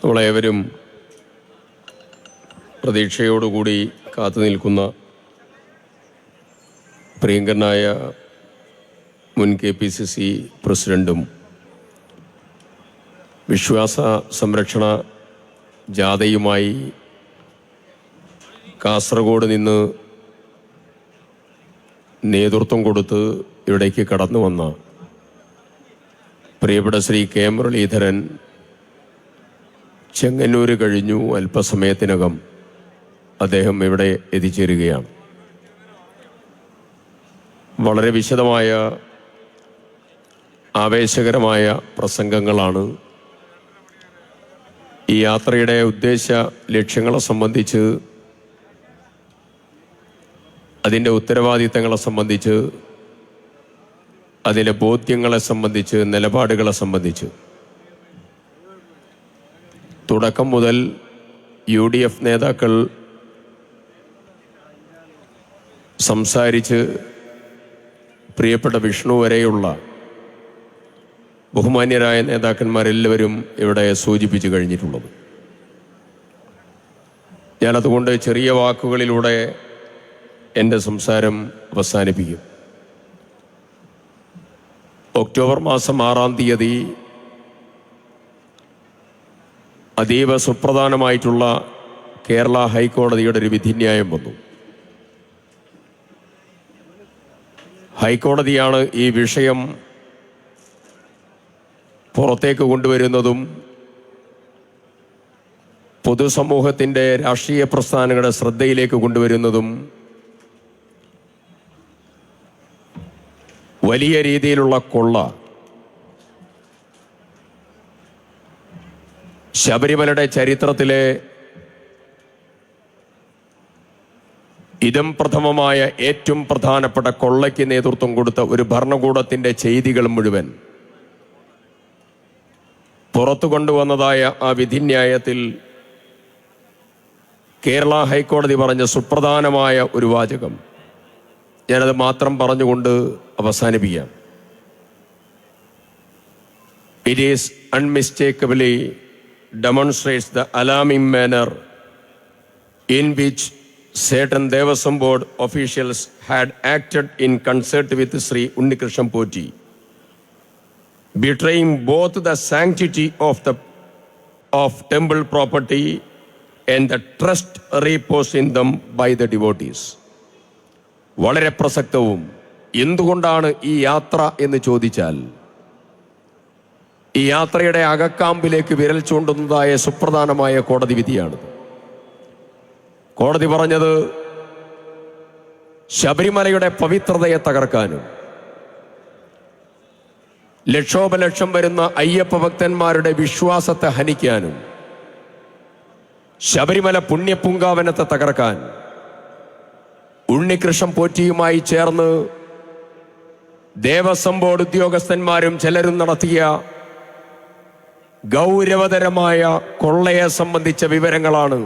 നമ്മളേവരും പ്രതീക്ഷയോടുകൂടി കാത്തു നിൽക്കുന്ന പ്രിയങ്കരനായ മുൻ KPCC പ്രസിഡന്റും വിശ്വാസ സംരക്ഷണ ജാഥയുമായി കാസർഗോഡ് നിന്ന് നേതൃത്വം കൊടുത്ത് ഇവിടേക്ക് കടന്നു വന്ന പ്രിയപ്പെട്ട ശ്രീ K മുരളീധരൻ ചെങ്ങന്നൂർ കഴിഞ്ഞു. അല്പസമയത്തിനകം അദ്ദേഹം ഇവിടെ എത്തിച്ചേരുകയാണ്. വളരെ വിശദമായ ആവേശകരമായ പ്രസംഗങ്ങളാണ് ഈ യാത്രയുടെ ഉദ്ദേശ ലക്ഷ്യങ്ങളെ സംബന്ധിച്ച്, അതിൻ്റെ ഉത്തരവാദിത്തങ്ങളെ സംബന്ധിച്ച്, അതിലെ ബോധ്യങ്ങളെ സംബന്ധിച്ച്, നിലപാടുകളെ സംബന്ധിച്ച് തുടക്കം മുതൽ UDF നേതാക്കൾ സംസാരിച്ച് പ്രിയപ്പെട്ട വിഷ്ണു വരെയുള്ള ബഹുമാന്യരായ നേതാക്കന്മാരെല്ലാവരും ഇവിടെ സൂചിപ്പിച്ചു കഴിഞ്ഞിട്ടുള്ളത്. ഞാനതുകൊണ്ട് ചെറിയ വാക്കുകളിലൂടെ എൻ്റെ സംസാരം അവസാനിപ്പിക്കും. ഒക്ടോബർ മാസം 6-ാം തീയതി അതീവ സുപ്രധാനമായിട്ടുള്ള കേരള ഹൈക്കോടതിയുടെ ഒരു വിധിന്യായം വന്നു. ഹൈക്കോടതിയാണ് ഈ വിഷയം പുറത്തേക്ക് കൊണ്ടുവരുന്നതും പൊതുസമൂഹത്തിൻ്റെ രാഷ്ട്രീയ പ്രസ്ഥാനങ്ങളുടെ ശ്രദ്ധയിലേക്ക് കൊണ്ടുവരുന്നതും വലിയ രീതിയിലുള്ള കൊള്ള ശബരിമലയുടെ ചരിത്രത്തിലെ ഇതം പ്രഥമമായ ഏറ്റവും പ്രധാനപ്പെട്ട കൊള്ളയ്ക്ക് നേതൃത്വം കൊടുത്ത ഒരു ഭരണകൂടത്തിൻ്റെ ചെയ്തികൾ മുഴുവൻ പുറത്തു കൊണ്ടുവന്നതായ ആ വിധിന്യായത്തിൽ കേരള ഹൈക്കോടതി പറഞ്ഞ സുപ്രധാനമായ ഒരു വാചകം ഞാനത് മാത്രം പറഞ്ഞുകൊണ്ട് അവസാനിപ്പിക്കാം. It is unmistakably demonstrates the alarming manner in which certain Devasam Board officials had acted in concert with Sri Unnikrishnan Poti, betraying both the sanctity of temple property and the trust reposed in them by the devotees. വളരെ പ്രസക്തവും. എന്തുകൊണ്ടാണ് ഈ യാത്ര എന്ന് ചോദിച്ചാൽ, ഈ യാത്രയുടെ അകക്കാമ്പിലേക്ക് വിരൽ ചൂണ്ടുന്നതായ സുപ്രധാനമായ കോടതി വിധിയാണ്. കോടതി പറഞ്ഞത് ശബരിമലയുടെ പവിത്രതയെ തകർക്കാനും ലക്ഷോപലക്ഷം വരുന്ന അയ്യപ്പ ഭക്തന്മാരുടെ വിശ്വാസത്തെ ഹനിക്കാനും ശബരിമല പുണ്യപൂങ്കാവനത്തെ തകർക്കാൻ ഉണ്ണികൃഷ്ണൻ പോറ്റിയുമായി ചേർന്ന് ദേവസ്വം ബോർഡ് ഉദ്യോഗസ്ഥന്മാരും ചിലരും നടത്തിയ ഗൗരവതരമായ കൊള്ളയെ സംബന്ധിച്ച വിവരങ്ങളാണ്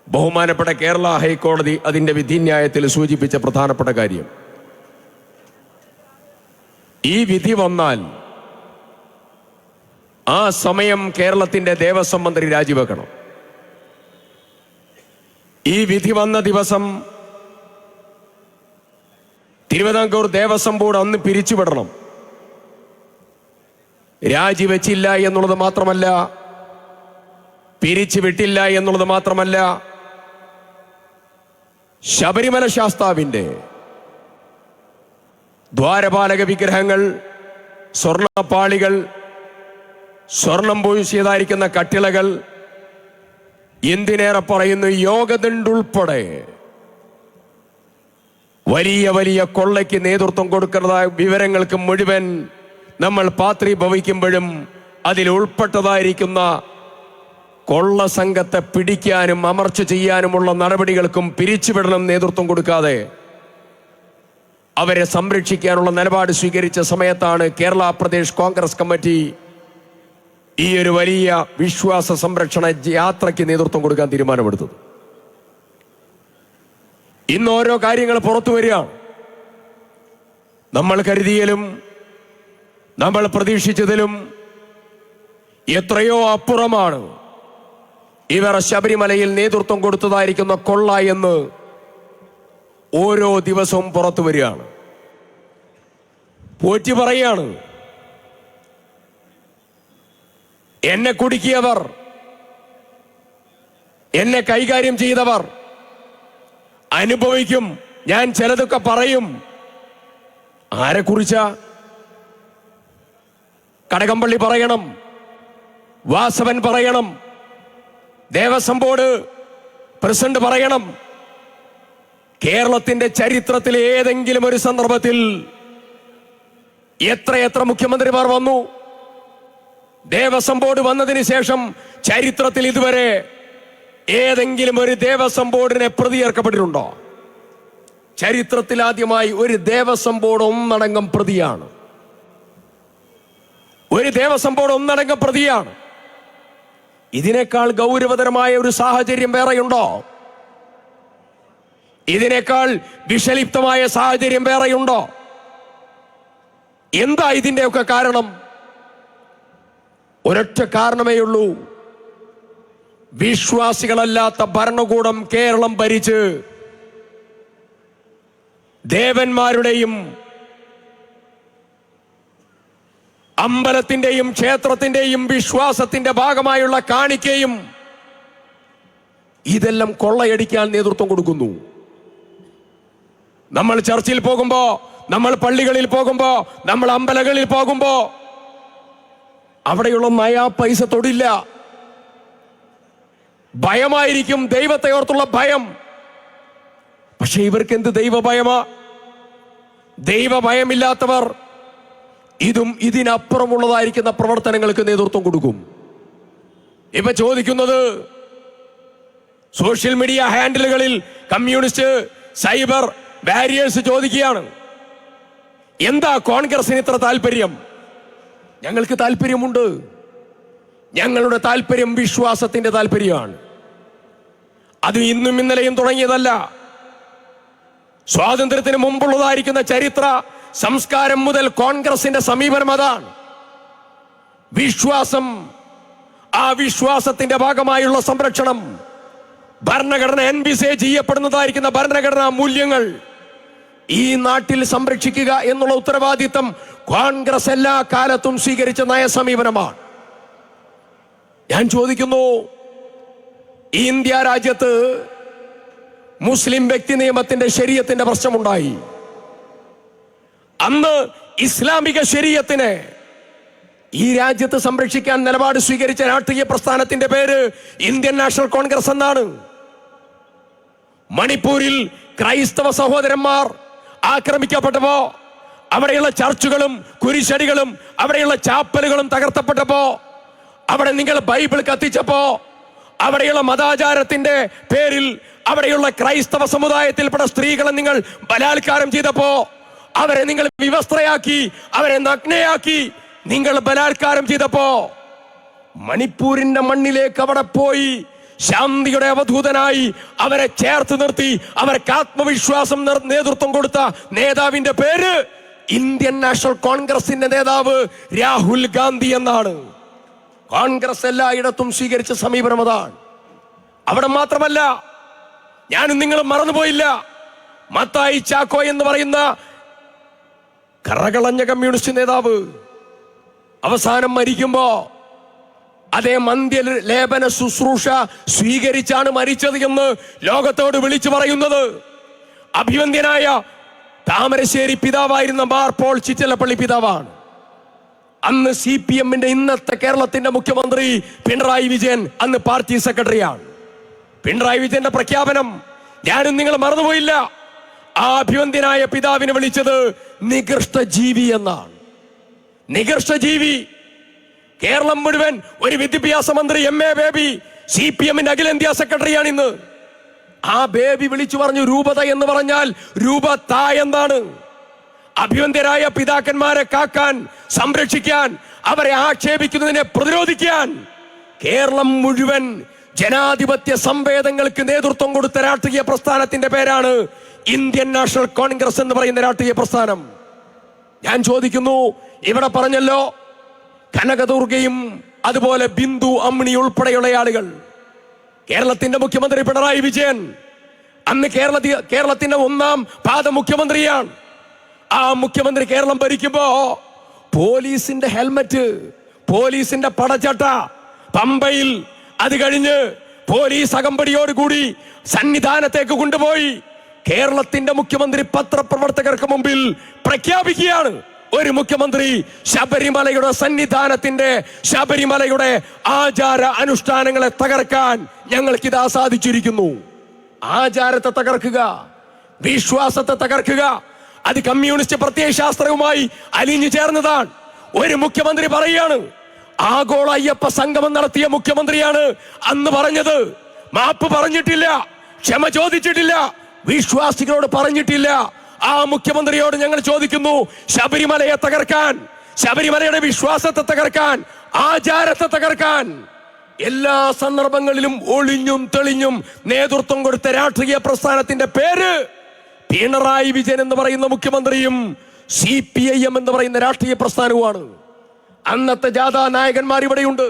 ബഹുമാനപ്പെട്ട കേരള ഹൈക്കോടതി അതിൻ്റെ വിധിന്യായത്തിൽ സൂചിപ്പിച്ച പ്രധാനപ്പെട്ട കാര്യം. ഈ വിധി വന്നാൽ ആ സമയം കേരളത്തിൻ്റെ ദേവസ്വം മന്ത്രി രാജിവെക്കണം. ഈ വിധി വന്ന ദിവസം തിരുവിതാംകൂർ ദേവസ്വം ബോർഡ് അന്ന് പിരിച്ചുവിടണം. രാജിവെച്ചില്ല എന്നുള്ളത് മാത്രമല്ല, പിരിച്ചുവിട്ടില്ല എന്നുള്ളത് മാത്രമല്ല, ശബരിമല ശാസ്താവിൻ്റെ ദ്വാരപാലക വിഗ്രഹങ്ങൾ, സ്വർണ്ണപ്പാളികൾ, സ്വർണം പൂശിയതായിരിക്കുന്ന കട്ടിളകൾ, എന്തിനേറെ പറയുന്നു യോഗദണ്ഡുൾപ്പെടെ വലിയ വലിയ കൊള്ളയ്ക്ക് നേതൃത്വം കൊടുക്കുന്നതായ വിവരങ്ങൾക്ക് മുഴുവൻ നമ്മൾ പാത്രി ഭവിക്കുമ്പോഴും അതിൽ ഉൾപ്പെട്ടതായിരിക്കുന്ന കൊള്ള സംഘത്തെ പിടിക്കാനും അമർച്ച ചെയ്യാനുമുള്ള നടപടികൾക്കും പിരിച്ചുവിടണം നേതൃത്വം കൊടുക്കാതെ അവരെ സംരക്ഷിക്കാനുള്ള നിലപാട് സ്വീകരിച്ച സമയത്താണ് കേരള പ്രദേശ് കോൺഗ്രസ് കമ്മിറ്റി ഈ ഒരു വലിയ വിശ്വാസ സംരക്ഷണ യാത്രയ്ക്ക് നേതൃത്വം കൊടുക്കാൻ തീരുമാനമെടുത്തത്. ഇന്ന് ഓരോ കാര്യങ്ങൾ പുറത്തു വരികയാണ്. നമ്മൾ കരുതിയതിലും നമ്മൾ പ്രതീക്ഷിച്ചതിലും എത്രയോ അപ്പുറമാണ് ഇവർ ശബരിമലയിൽ നേതൃത്വം കൊടുത്തതായിരിക്കുന്ന കൊള്ള എന്ന് ഓരോ ദിവസവും പുറത്തു വരികയാണ്. പോറ്റി പറയാണ്, എന്നെ കുടുക്കിയവർ, എന്നെ കൈകാര്യം ചെയ്തവർ അനുഭവിക്കും. ഞാൻ ചിലതൊക്കെ പറയും. ആരെക്കുറിച്ചാ? കടകംപള്ളി പറയണം, വാസവൻ പറയണം, ദേവസ്വം ബോർഡ് പ്രസിഡന്റ് പറയണം. കേരളത്തിന്റെ ചരിത്രത്തിലെ ഏതെങ്കിലും ഒരു സന്ദർഭത്തിൽ എത്ര മുഖ്യമന്ത്രിമാർ വന്നു? ദേവസ്വം ബോർഡ് വന്നതിന് ശേഷം ചരിത്രത്തിൽ ഇതുവരെ ഏതെങ്കിലും ഒരു ദേവസ്വം ബോർഡിനെ പ്രതി ചേർക്കപ്പെട്ടിട്ടുണ്ടോ? ചരിത്രത്തിൽ ആദ്യമായി ഒരു ദേവസ്വം ബോർഡ് ഒന്നടങ്കം പ്രതിയാണ്. ഒരു ദേവസ്വം ബോർഡ് ഒന്നടങ്കം പ്രതിയാണ്. ഇതിനേക്കാൾ ഗൗരവതരമായ ഒരു സാഹചര്യം വേറെയുണ്ടോ? ഇതിനേക്കാൾ വിഷലിപ്തമായ സാഹചര്യം വേറെയുണ്ടോ? എന്താ ഇതിന്റെയൊക്കെ കാരണം? ഒരൊറ്റ കാരണമേ ഉള്ളൂ. വിശ്വാസികളല്ലാത്ത ഭരണകൂടം കേരളം ഭരിച്ച് ദേവന്മാരുടെയും അമ്പലത്തിന്റെയും ക്ഷേത്രത്തിന്റെയും വിശ്വാസത്തിന്റെ ഭാഗമായുള്ള കാണിക്കയും ഇതെല്ലാം കൊള്ളയടിക്കാൻ നേതൃത്വം കൊടുക്കുന്നു. നമ്മൾ ചർച്ചിൽ പോകുമ്പോ, നമ്മൾ പള്ളികളിൽ പോകുമ്പോ, നമ്മൾ അമ്പലങ്ങളിൽ പോകുമ്പോ അവിടെയുള്ള നയാ പൈസ തൊടില്ല. ഭയമായിരിക്കും, ദൈവത്തെ ഓർത്തുള്ള ഭയം. പക്ഷെ ഇവർക്ക് എന്ത് ദൈവഭയമാ? ദൈവഭയമില്ലാത്തവർ ഇതും ഇതിനപ്പുറമുള്ളതായിരിക്കുന്ന പ്രവർത്തനങ്ങൾക്ക് നേതൃത്വം കൊടുക്കും. ഇപ്പൊ ചോദിക്കുന്നത്, സോഷ്യൽ മീഡിയ ഹാൻഡിലുകളിൽ കമ്മ്യൂണിസ്റ്റ് സൈബർ ബാരിയേഴ്സ് ചോദിക്കുകയാണ്, എന്താ കോൺഗ്രസിന് ഇത്ര താല്പര്യം? ഞങ്ങൾക്ക് താല്പര്യമുണ്ട്. ഞങ്ങളുടെ താല്പര്യം വിശ്വാസത്തിന്റെ താല്പര്യമാണ്. അത് ഇന്നും ഇന്നലെയും തുടങ്ങിയതല്ല. സ്വാതന്ത്ര്യത്തിന് മുമ്പുള്ളതായിരിക്കുന്ന ചരിത്ര സംസ്കാരം മുതൽ കോൺഗ്രസിന്റെ സമീപനം അതാണ്. വിശ്വാസം, ആ വിശ്വാസത്തിന്റെ ഭാഗമായുള്ള സംരക്ഷണം, ഭരണഘടന എൻവിസേജ് ചെയ്യപ്പെടുന്നതായിരിക്കുന്ന ഭരണഘടനാ മൂല്യങ്ങൾ ഈ നാട്ടിൽ സംരക്ഷിക്കുക എന്നുള്ള ഉത്തരവാദിത്തം കോൺഗ്രസ് എല്ലാ കാലത്തും സ്വീകരിച്ച നയസമീപനമാണ്. ഞാൻ ചോദിക്കുന്നു, ഇന്ത്യ രാജ്യത്ത് മുസ്ലിം വ്യക്തി നിയമത്തിന്റെ ശരീഅത്തിന്റെ പ്രശ്നമുണ്ടായി. അന്ന് ഇസ്ലാമിക ശരീഅത്തിനെ ഈ രാജ്യത്ത് സംരക്ഷിക്കാൻ നിലപാട് സ്വീകരിച്ച രാഷ്ട്രീയ പ്രസ്ഥാനത്തിന്റെ പേര് ഇന്ത്യൻ നാഷണൽ കോൺഗ്രസ് എന്നാണ്. മണിപ്പൂരിൽ ക്രൈസ്തവ സഹോദരന്മാർ ആക്രമിക്കപ്പെട്ടപ്പോ, അവിടെയുള്ള ചർച്ചുകളും കുരിശടികളും അവിടെയുള്ള ചാപ്പലുകളും തകർത്തപ്പെട്ടപ്പോ, അവിടെ നിങ്ങൾ ബൈബിൾ കത്തിച്ചപ്പോ, അവിടെയുള്ള മതാചാരത്തിന്റെ പേരിൽ അവിടെയുള്ള ക്രൈസ്തവ സമുദായത്തിൽപ്പെട്ട സ്ത്രീകളെ നിങ്ങൾ ബലാത്കാരം ചെയ്തപ്പോ, അവരെ നിങ്ങൾ വിവസ്ത്രയാക്കി, അവരെ നഗ്നയാക്കി നിങ്ങൾ ബലാത്കാരം ചെയ്തപ്പോ, മണിപ്പൂരിന്റെ മണ്ണിലേക്ക് അവിടെ പോയി ശാന്തിയുടെ അവധൂതനായി അവരെ ചേർത്ത് നിർത്തി അവർക്ക് ആത്മവിശ്വാസം നേതൃത്വം കൊടുത്ത നേതാവിന്റെ പേര് ഇന്ത്യൻ നാഷണൽ കോൺഗ്രസിന്റെ നേതാവ് രാഹുൽ ഗാന്ധി എന്നാണ്. കോൺഗ്രസ് എല്ലായിടത്തും സ്വീകരിച്ച സമീപനം അതാണ്. അവിടെ മാത്രമല്ല, ഞാനും നിങ്ങളും മറന്നുപോയില്ല, മത്തായി ചാക്കോ എന്ന് പറയുന്ന കറകളഞ്ഞ കമ്മ്യൂണിസ്റ്റ് നേതാവ് അവസാനം മരിക്കുമ്പോ അതേ മന്ത്യലേപന ശുശ്രൂഷ സ്വീകരിച്ചാണ് മരിച്ചത് എന്ന് ലോകത്തോട് വിളിച്ചു പറയുന്നത് അഭിവന്ദ്യനായ താമരശ്ശേരി പിതാവായിരുന്ന മാർ പോൾ ചിറ്റലപ്പള്ളി പിതാവാണ്. അന്ന് CPM-ന്റെ ഇന്നത്തെ കേരളത്തിന്റെ മുഖ്യമന്ത്രി പിണറായി വിജയൻ അന്ന് പാർട്ടി സെക്രട്ടറിയാണ്. പിണറായി വിജയന്റെ പ്രഖ്യാപനം ഞാനും നിങ്ങൾ മറന്നുപോയില്ല. ആ അഭിവന്ദ്യനായ പിതാവിനെ വിളിച്ചത് നികൃഷ്ട ജീവി എന്നാണ്. നികൃഷ്ട ജീവി. കേരളം മുഴുവൻ ഒരു വിദ്യാഭ്യാസ മന്ത്രി MA ബേബി CPM-ന്റെ അഖിലേന്ത്യാ സെക്രട്ടറിയാണ് ഇന്ന്. ആ ബേബി വിളിച്ചു പറഞ്ഞു, രൂപത എന്ന് പറഞ്ഞാൽ രൂപത എന്നാണ്. അഭിവന്ദ്യരായ പിതാക്കന്മാരെ കാക്കാൻ, സംരക്ഷിക്കാൻ, അവരെ ആക്ഷേപിക്കുന്നതിനെ പ്രതിരോധിക്കാൻ കേരളം മുഴുവൻ ജനാധിപത്യ സംവേദങ്ങൾക്ക് നേതൃത്വം കൊടുത്ത രാഷ്ട്രീയ പ്രസ്ഥാനത്തിന്റെ പേരാണ് ഇന്ത്യൻ നാഷണൽ കോൺഗ്രസ് എന്ന് പറയുന്ന രാഷ്ട്രീയ പ്രസ്ഥാനം. ഞാൻ ചോദിക്കുന്നു, ഇവിടെ പറഞ്ഞല്ലോ കനകദുർഗയും അതുപോലെ ബിന്ദു അമ്മിണി ഉൾപ്പെടെയുള്ള ആളുകൾ. കേരളത്തിന്റെ മുഖ്യമന്ത്രി പിണറായി വിജയൻ അന്ന് കേരളത്തിന്റെ ഒന്നാം പാദ മുഖ്യമന്ത്രിയാണ്. ആ മുഖ്യമന്ത്രി കേരളം ഭരിക്കുമ്പോ പോലീസിന്റെ ഹെൽമറ്റ്, പോലീസിന്റെ പടച്ചട്ട പമ്പയിൽ, അത് കഴിഞ്ഞ് പോലീസ് അകമ്പടിയോടുകൂടി സന്നിധാനത്തേക്ക് കൊണ്ടുപോയി കേരളത്തിന്റെ മുഖ്യമന്ത്രി പത്രപ്രവർത്തകർക്ക് മുമ്പിൽ പ്രഖ്യാപിക്കുകയാണ്, ഒരു മുഖ്യമന്ത്രി ശബരിമലയുടെ സന്നിധാനത്തിന്റെ, ശബരിമലയുടെ ആചാര അനുഷ്ഠാനങ്ങളെ തകർക്കാൻ ഞങ്ങൾക്കിതാ സാധിച്ചിരിക്കുന്നു. ആചാരത്തെ തകർക്കുക, വിശ്വാസത്തെ തകർക്കുക, അത് കമ്മ്യൂണിസ്റ്റ് പ്രത്യയശാസ്ത്രവുമായി അലിഞ്ഞു ചേർന്നതാണ്. ഒരു മുഖ്യമന്ത്രി പറയാണ്, ആഗോള അയ്യപ്പ സംഗമം നടത്തിയ മുഖ്യമന്ത്രിയാണ് അന്ന് പറഞ്ഞത്. മാപ്പ് പറഞ്ഞിട്ടില്ല, ക്ഷമ ചോദിച്ചിട്ടില്ല, വിശ്വാസികളോട് പറഞ്ഞിട്ടില്ല. ആ മുഖ്യമന്ത്രിയോട് ഞങ്ങൾ ചോദിക്കുന്നു, ശബരിമലയെ തകർക്കാൻ, ശബരിമലയുടെ വിശ്വാസത്തെ തകർക്കാൻ, ആചാരത്തെ തകർക്കാൻ എല്ലാ സന്ദർഭങ്ങളിലും ഒളിഞ്ഞും തെളിഞ്ഞും നേതൃത്വം കൊടുത്ത രാഷ്ട്രീയ പ്രസ്ഥാനത്തിന്റെ പേര് പിണറായി വിജയൻ എന്ന് പറയുന്ന മുഖ്യമന്ത്രിയും CPIM എന്ന് പറയുന്ന രാഷ്ട്രീയ പ്രസ്ഥാനവുമാണ്. അന്നത്തെ ജാഥാ നായകന്മാർ ഇവിടെയുണ്ട്,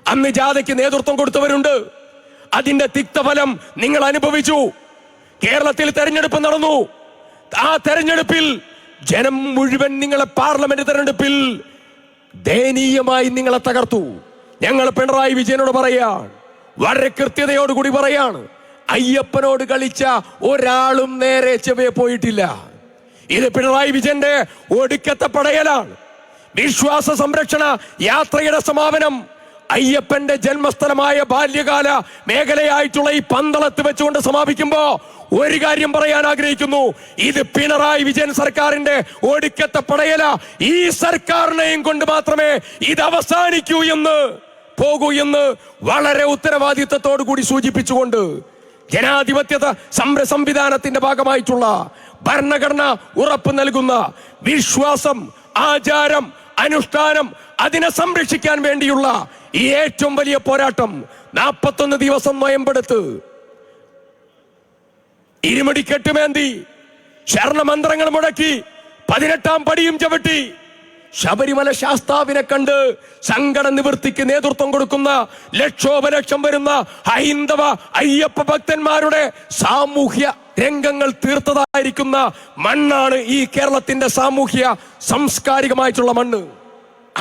അന്ന് ജാഥയ്ക്ക് നേതൃത്വം കൊടുത്തവരുണ്ട്. അതിന്റെ തിക്തഫലം നിങ്ങൾ അനുഭവിച്ചു. കേരളത്തിൽ തെരഞ്ഞെടുപ്പ് നടന്നു. ആ തെരഞ്ഞെടുപ്പിൽ ജനം മുഴുവൻ നിങ്ങളെ, പാർലമെന്റ് തെരഞ്ഞെടുപ്പിൽ ദയനീയമായി നിങ്ങളെ തകർത്തു. ഞങ്ങൾ പിണറായി വിജയനോട് പറയാണ്, വളരെ കൃത്യതയോടുകൂടി പറയാണ്, അയ്യപ്പനോട് കളിച്ച ഒരാളും നേരെ ചെവ്വേ പോയിട്ടില്ല. ഇത് പിണറായി വിജയന്റെ ഒടുക്കത്തെ പടയലാണ്. വിശ്വാസ സംരക്ഷണ യാത്രയുടെ സമാപനം അയ്യപ്പന്റെ ജന്മസ്ഥലമായ ബാല്യകാല മേഖലയായിട്ടുള്ള ഈ പന്തളത്ത് വെച്ചുകൊണ്ട് സമാപിക്കുമ്പോ ഒരു കാര്യം പറയാൻ ആഗ്രഹിക്കുന്നു, ഇത് പിണറായി വിജയൻ സർക്കാരിന്റെ ഒടുക്കത്തെ പടയല. ഈ സർക്കാരിനെയും കൊണ്ട് മാത്രമേ ഇത് അവസാനിക്കൂ എന്ന്, പോകൂ എന്ന് വളരെ ഉത്തരവാദിത്വത്തോടു കൂടി സൂചിപ്പിച്ചുകൊണ്ട് ജനാധിപത്യ സംവിധാനത്തിന്റെ ഭാഗമായിട്ടുള്ള ഭരണഘടന ഉറപ്പ് നൽകുന്ന വിശ്വാസം, ആചാരം, അനുഷ്ഠാനം, അതിനെ സംരക്ഷിക്കാൻ വേണ്ടിയുള്ള ഈ ഏറ്റവും വലിയ പോരാട്ടം 41 ദിവസം നോയമ്പെടുത്ത്, ഇരുമുടിക്കെട്ടുമേന്തി, ശരണമന്ത്രങ്ങൾ മുടക്കി, 18-ാം പടിയും ചവിട്ടി ശബരിമല ശാസ്താവിനെ കണ്ട് സങ്കട നിവൃത്തിക്ക് നേതൃത്വം കൊടുക്കുന്ന ലക്ഷോപലക്ഷം വരുന്ന ഹൈന്ദവ അയ്യപ്പ ഭക്തന്മാരുടെ സാമൂഹ്യ രംഗങ്ങൾ തീർത്തതായിരിക്കുന്ന മണ്ണാണ് ഈ കേരളത്തിന്റെ സാമൂഹ്യ സാംസ്കാരികമായിട്ടുള്ള മണ്ണ്.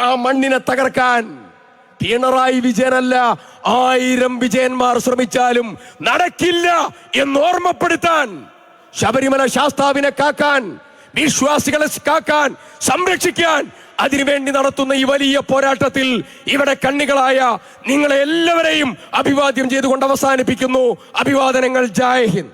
ആ മണ്ണിനെ തകർക്കാൻ പിണറായി വിജയനല്ല, 1000 വിജയന്മാർ ശ്രമിച്ചാലും നടക്കില്ല എന്ന് ഓർമ്മപ്പെടുത്താൻ, ശബരിമല ശാസ്താവിനെ കാക്കാൻ, വിശ്വാസികളെ കാക്കാൻ, സംരക്ഷിക്കാൻ, അതിനുവേണ്ടി നടത്തുന്ന ഈ വലിയ പോരാട്ടത്തിൽ ഇവിടെ കണ്ണികളായ നിങ്ങളെ എല്ലാവരെയും അഭിവാദ്യം ചെയ്തുകൊണ്ട് അവസാനിപ്പിക്കുന്നു. അഭിവാദനങ്ങൾ. ജയ് ഹിന്ദ്.